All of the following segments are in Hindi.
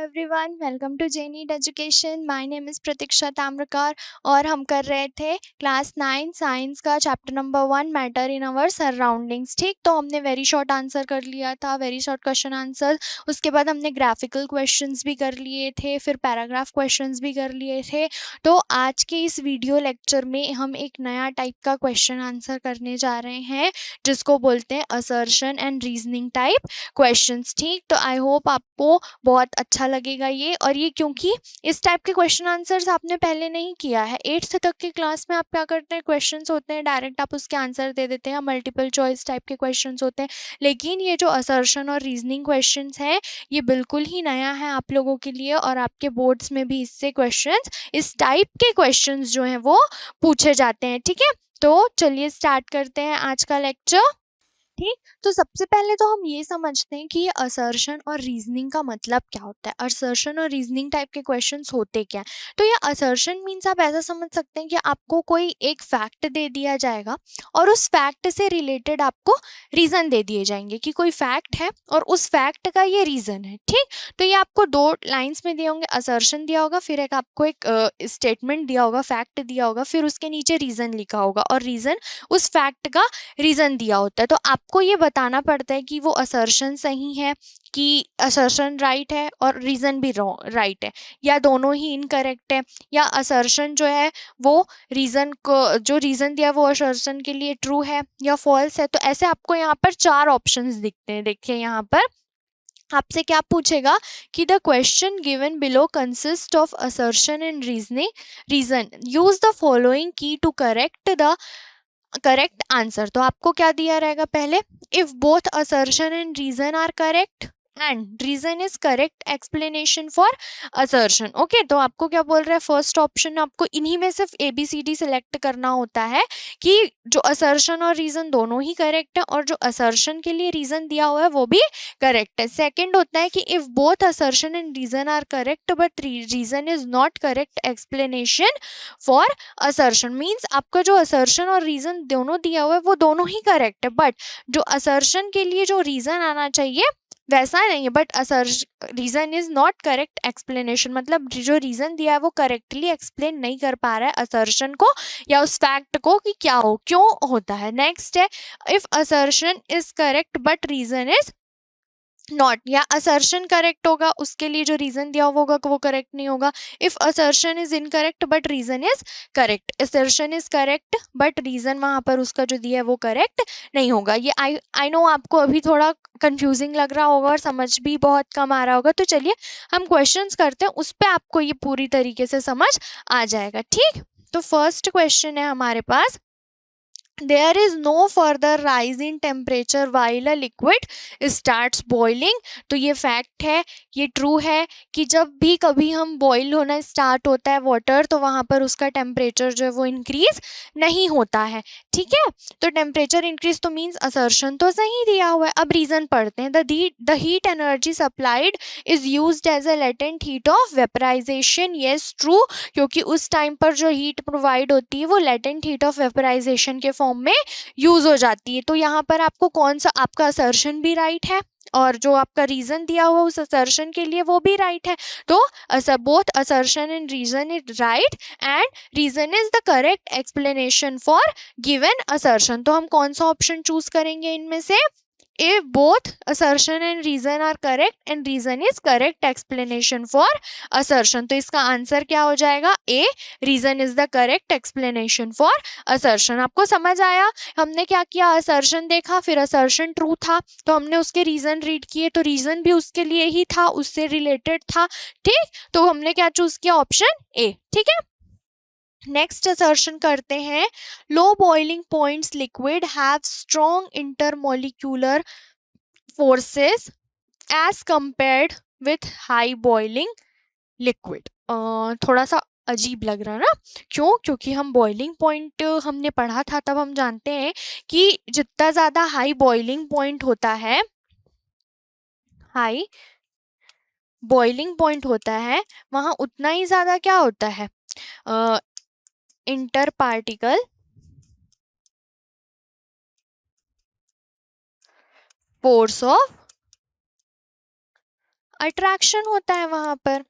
एवरीवन, वेलकम टू जेनीड education. My name is Pratiksha Tamrakar और हम कर रहे थे क्लास 9 साइंस का chapter number 1 matter in our surroundings. ठीक, तो हमने वेरी शॉर्ट आंसर कर लिया था, वेरी शॉर्ट क्वेश्चन आंसर। उसके बाद हमने ग्राफिकल क्वेश्चंस भी कर लिए थे, फिर पैराग्राफ क्वेश्चंस भी कर लिए थे। तो आज के इस वीडियो लेक्चर में हम एक नया टाइप का क्वेश्चन आंसर करने जा रहे हैं जिसको बोलते हैं assertion and reasoning type questions. ठीक, तो आई होप आपको बहुत अच्छा लगेगा ये। और ये क्योंकि इस टाइप के क्वेश्चन आंसर्स आपने पहले नहीं किया है। 8th तक की क्लास में आप क्या करते हैं, क्वेश्चंस होते हैं डायरेक्ट आप उसके आंसर दे देते हैं, मल्टीपल चॉइस टाइप के क्वेश्चंस होते हैं। लेकिन ये जो असर्शन और रीजनिंग क्वेश्चंस हैं ये बिल्कुल ही नया है आप लोगों के लिए, और आपके बोर्ड्स में भी इससे क्वेश्चंस, इस टाइप के क्वेश्चंस जो हैं वो पूछे जाते हैं। ठीक है, तो चलिए स्टार्ट करते हैं आज का लेक्चर। ठीक, तो सबसे पहले तो हम ये समझते हैं कि ये असर्शन और रीजनिंग का मतलब क्या होता है, असर्शन और रीजनिंग टाइप के क्वेश्चंस होते क्या हैं। तो ये असर्शन मीन्स आप ऐसा समझ सकते हैं कि आपको कोई एक फैक्ट दे दिया जाएगा और उस फैक्ट से रिलेटेड आपको रीजन दे दिए जाएंगे कि कोई फैक्ट है और उस फैक्ट का ये रीजन है। ठीक, तो ये आपको दो लाइन्स में दिए होंगे, असर्शन दिया होगा, फिर एक आपको एक स्टेटमेंट दिया होगा, फैक्ट दिया होगा, फिर उसके नीचे रीजन लिखा होगा और रीजन उस फैक्ट का रीजन दिया होता है। तो आपको ये बताना पड़ता है कि वो असर्शन सही है, कि असर्शन राइट है और रीजन भी राइट है, या दोनों ही इनकरेक्ट है, या असर्शन जो है वो रीजन को, जो रीजन दिया वो असर्शन के लिए ट्रू है या फॉल्स है। तो ऐसे आपको यहाँ पर 4 ऑप्शंस दिखते हैं। देखिए यहाँ पर आपसे क्या पूछेगा कि the question given below consist of assertion and reason use the following key to correct answer. तो आपको क्या दिया रहेगा, पहले if both assertion and reason are correct and reason is correct explanation for assertion. Okay, तो आपको क्या बोल रहा है, फर्स्ट ऑप्शन आपको इन्हीं में सिर्फ ABCD सिलेक्ट करना होता है कि जो असर्शन और रीजन दोनों ही करेक्ट है और जो असर्शन के लिए रीजन दिया हुआ है वो भी करेक्ट है। सेकंड होता है कि if both assertion and reason are correct but reason is not correct explanation for assertion. Means आपका जो असर्शन और रीजन दोनों दिया हुआ है वो दोनों ही करेक्ट है, बट जो असर्शन के लिए जो रीजन आना चाहिए वैसा नहीं है, but reason is not correct explanation, मतलब जो रीजन दिया है वो करेक्टली एक्सप्लेन नहीं कर पा रहा है असर्शन को या उस फैक्ट को कि क्या हो क्यों होता है। नेक्स्ट है if assertion is correct but reason is not, या असर्शन करेक्ट होगा उसके लिए जो रीजन दिया होगा वो करेक्ट नहीं होगा। If assertion is incorrect but reason is correct, assertion is correct but reason वहां पर उसका जो दिया है वो करेक्ट नहीं होगा। ये आई नो आपको अभी थोड़ा कंफ्यूजिंग लग रहा होगा और समझ भी बहुत कम आ रहा होगा। तो चलिए हम क्वेश्चंस करते हैं, उस पर आपको ये पूरी तरीके से समझ आ जाएगा। ठीक, तो फर्स्ट क्वेश्चन है हमारे पास, there is no further rise in temperature while a liquid starts boiling। तो ये फैक्ट है, ये ट्रू है कि जब भी कभी हम बॉईल होना स्टार्ट होता है वाटर तो वहाँ पर उसका टेम्परेचर जो है वो इंक्रीज नहीं होता है। ठीक है, तो टेम्परेचर इंक्रीज तो मीन्स असर्शन तो सही दिया हुआ है। अब रीजन पढ़ते हैं, the heat energy supplied is used as a latent heat of vaporisation. Yes true, क्योंकि उस टाइम पर जो हीट प्रोवाइड होती है वो लेटेंट हीट ऑफ वेपराइजेशन के फॉर्म में यूज हो जाती है। तो यहाँ पर आपको कौन सा, आपका असर्शन भी राइट है और जो आपका रीजन दिया हुआ उस असर्शन के लिए वो भी राइट है। तो both assertion and reason is right and reason is the correct explanation for given assertion. तो हम कौन सा ऑप्शन चूज करेंगे इनमें से, if both assertion and reason are correct and reason is correct explanation for assertion। तो इसका आंसर क्या हो जाएगा, A, reason is the correct explanation for assertion। आपको समझ आया, हमने क्या किया, assertion देखा, फिर assertion true था तो हमने उसके रीजन रीड किए, तो रीजन भी उसके लिए ही था, उससे रिलेटेड था। ठीक, तो हमने क्या चूज किया, ऑप्शन A। ठीक है, नेक्स्ट असर्शन करते हैं, low boiling points liquid have strong intermolecular forces as compared with high boiling liquid. थोड़ा सा अजीब लग रहा है ना, क्यों, क्योंकि हम बॉइलिंग पॉइंट हमने पढ़ा था, तब हम जानते हैं कि जितना ज़्यादा हाई बॉइलिंग पॉइंट होता है, हाई बॉइलिंग पॉइंट होता है वहाँ उतना ही ज़्यादा क्या होता है, inter particle force of attraction होता है वहां पर।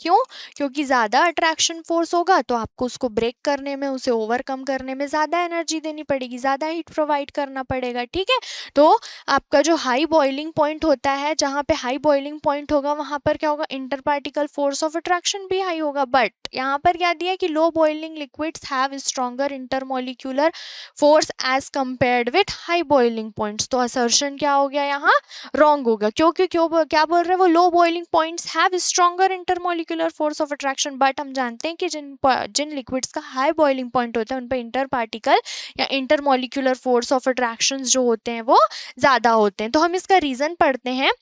क्यों? क्योंकि ज़्यादा अट्रैक्शन फोर्स होगा तो आपको उसको ब्रेक करने में, उसे ओवरकम करने में ज़्यादा एनर्जी देनी पड़ेगी, ज़्यादा हीट प्रोवाइड करना पड़ेगा। ठीक है, तो आपका जो हाई बॉइलिंग पॉइंट होता है, जहाँ पे हाई बॉइलिंग पॉइंट होगा वहाँ पर क्या होगा, inter particle force of attraction भी हाई होगा। बट यहाँ पर क्या दिया कि low boiling liquids have stronger intermolecular force as compared with high boiling points. तो असर्शन क्या हो गया यहाँ, रॉन्ग होगा। क्योंकि क्या बोल रहे हैं वो, लो boiling points have stronger intermolecular force of attraction. But हम जानते हैं कि जिन लिक्विड्स का हाई बॉइलिंग पॉइंट होता है उन पर इंटर पार्टिकल या इंटरमोलिकुलर फोर्स ऑफ अट्रैक्शन जो होते हैं वो ज़्यादा होते हैं। तो हम इसका रीज़न पढ़ते हैं।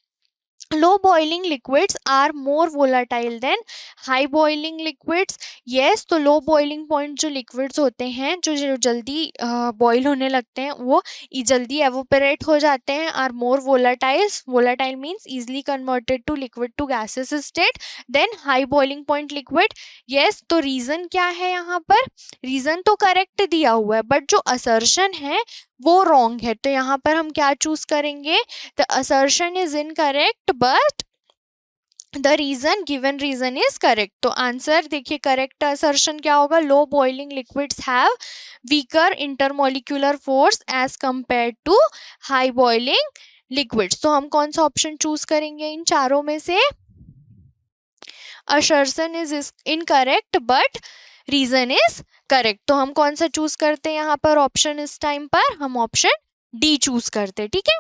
low boiling liquids are more volatile than high boiling liquids। yes, तो low boiling point जो liquids होते हैं, जो जल्दी boil होने लगते हैं, वो जल्दी evaporate हो जाते हैं, are more volatile means easily converted to liquid to gaseous state then high boiling point liquid। yes, तो reason क्या है यहाँ पर, reason तो correct दिया हुआ है बट जो assertion है वो रॉन्ग है। तो यहाँ पर हम क्या चूज करेंगे, the assertion is incorrect but the reason given reason is correct. तो आंसर देखिए, करेक्ट असर्शन क्या होगा, low boiling liquids have weaker intermolecular force as compare to high boiling liquids. तो हम कौन सा ऑप्शन चूज करेंगे इन चारों में से, assertion is incorrect but reason is correct. तो हम कौन सा चूज करते हैं यहाँ पर ऑप्शन, इस टाइम पर हम ऑप्शन डी चूज करते हैं। ठीक है,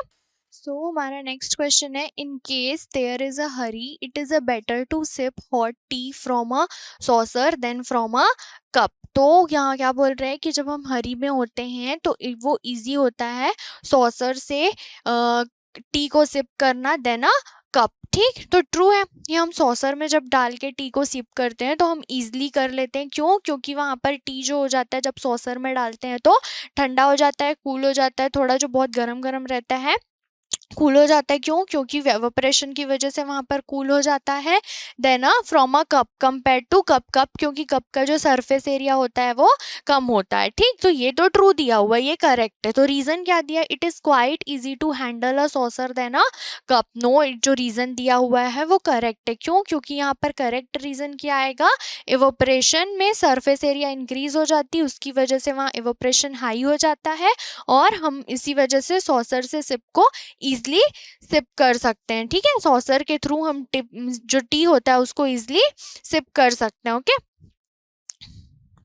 सो हमारा नेक्स्ट क्वेश्चन है, in case there is a hurry it is a better to sip hot tea from a saucer than from a cup. तो यहाँ क्या बोल रहे हैं कि जब हम हरी में होते हैं तो वो इजी होता है सॉसर से टी को सिप करना देन अ कप। ठीक, तो ट्रू है, ये हम सॉसर में जब डाल के टी को सिप करते हैं तो हम इजीली कर लेते हैं। क्यों? क्योंकि वहाँ पर टी जो हो जाता है जब सॉसर में डालते हैं तो ठंडा हो जाता है, कूल हो जाता है, थोड़ा जो बहुत गर्म गर्म रहता है कूल हो जाता है। क्यों? क्योंकि वेपोरेशन की वजह से वहां पर कूल हो जाता है। Than from a cup compare to cup, क्योंकि कप का जो सरफेस एरिया होता है वो कम होता है। ठीक, तो ये तो ट्रू दिया हुआ है, ये करेक्ट है। तो रीजन क्या दिया, it is quite easy to handle a saucer than a cup. No, जो रीजन दिया हुआ है वो करेक्ट है। क्यों? क्योंकि यहाँ पर करेक्ट रीजन क्या आएगा, इवोपरेशन में सरफेस एरिया इंक्रीज हो जाती है, उसकी वजह से वहाँ इवोपरेशन हाई हो जाता है और हम इसी वजह से सॉसर से सिप को इजली सिप कर सकते हैं। ठीक है, सॉसर के थ्रू हम जो टी होता है उसको इजली सिप कर सकते हैं। ओके,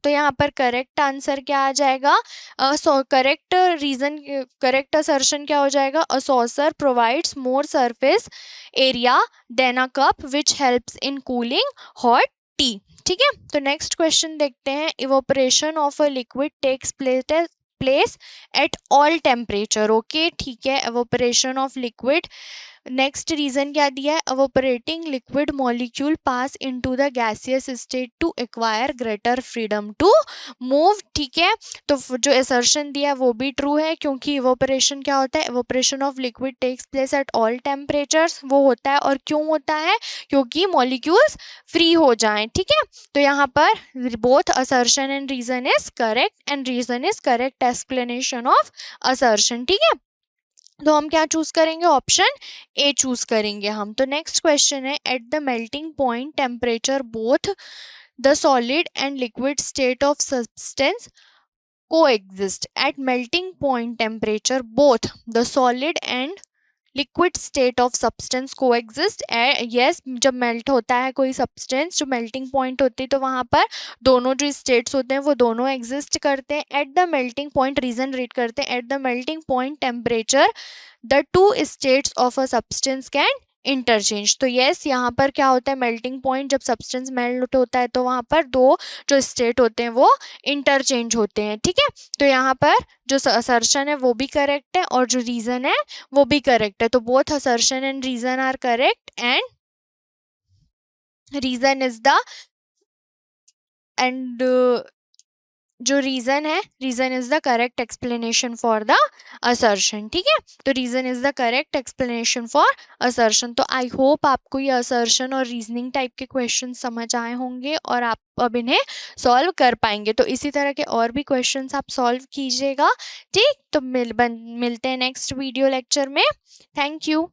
तो यहाँ पर करेक्ट आंसर क्या आ जाएगा, करेक्ट रीजन, करेक्ट असर्शन क्या हो जाएगा, a saucer provides more surface area than a cup which helps in cooling hot tea. ठीक है, तो नेक्स्ट क्वेश्चन देखते हैं, evaporation of a liquid takes place at all temperature. Okay, ठीक है, evaporation of liquid, next reason क्या दिया है, evaporating liquid molecule pass into the gaseous state to acquire greater freedom to move. ठीक है, तो जो असर्शन दिया है वो भी ट्रू है, क्योंकि इवोपरेशन क्या होता है, evaporation of liquid takes place at all temperatures, वो होता है। और क्यों होता है, क्योंकि मॉलिक्यूल्स फ्री हो जाएं। ठीक है, तो यहाँ पर both assertion and reason is correct and reason is correct explanation of assertion. ठीक है, तो हम क्या चूज करेंगे, ऑप्शन ए चूज करेंगे हम। तो नेक्स्ट क्वेश्चन है, eight the melting point temperature both the solid and liquid state of substance coexist at melting point temperature both the solid and liquid state of substance को एग्जिस्ट। यस, जब मेल्ट होता है कोई सब्सटेंस, जो मेल्टिंग पॉइंट होती है तो वहाँ पर दोनों जो स्टेट्स होते हैं वो दोनों एग्जिस्ट करते हैं। At the melting point, reason read करते हैं, at the melting point temperature the two states of a substance can interchange. तो यस, यहाँ पर क्या होता है, मेल्टिंग पॉइंट जब सब्सटेंस मेल्ट होता है तो वहाँ पर दो जो स्टेट होते हैं वो इंटरचेंज होते हैं। ठीक है, तो यहाँ पर जो असर्शन है वो भी करेक्ट है और जो रीजन है वो भी करेक्ट है। तो both assertion and reason are correct and reason is the and जो रीजन है, reason is the correct explanation for the assertion. ठीक है, तो reason is the correct explanation for assertion. तो आई होप आपको ये असर्शन और रीजनिंग टाइप के क्वेश्चन समझ आए होंगे और आप अब इन्हें सॉल्व कर पाएंगे। तो इसी तरह के और भी क्वेश्चंस आप सॉल्व कीजिएगा। ठीक, तो मिलते हैं नेक्स्ट वीडियो लेक्चर में। Thank you.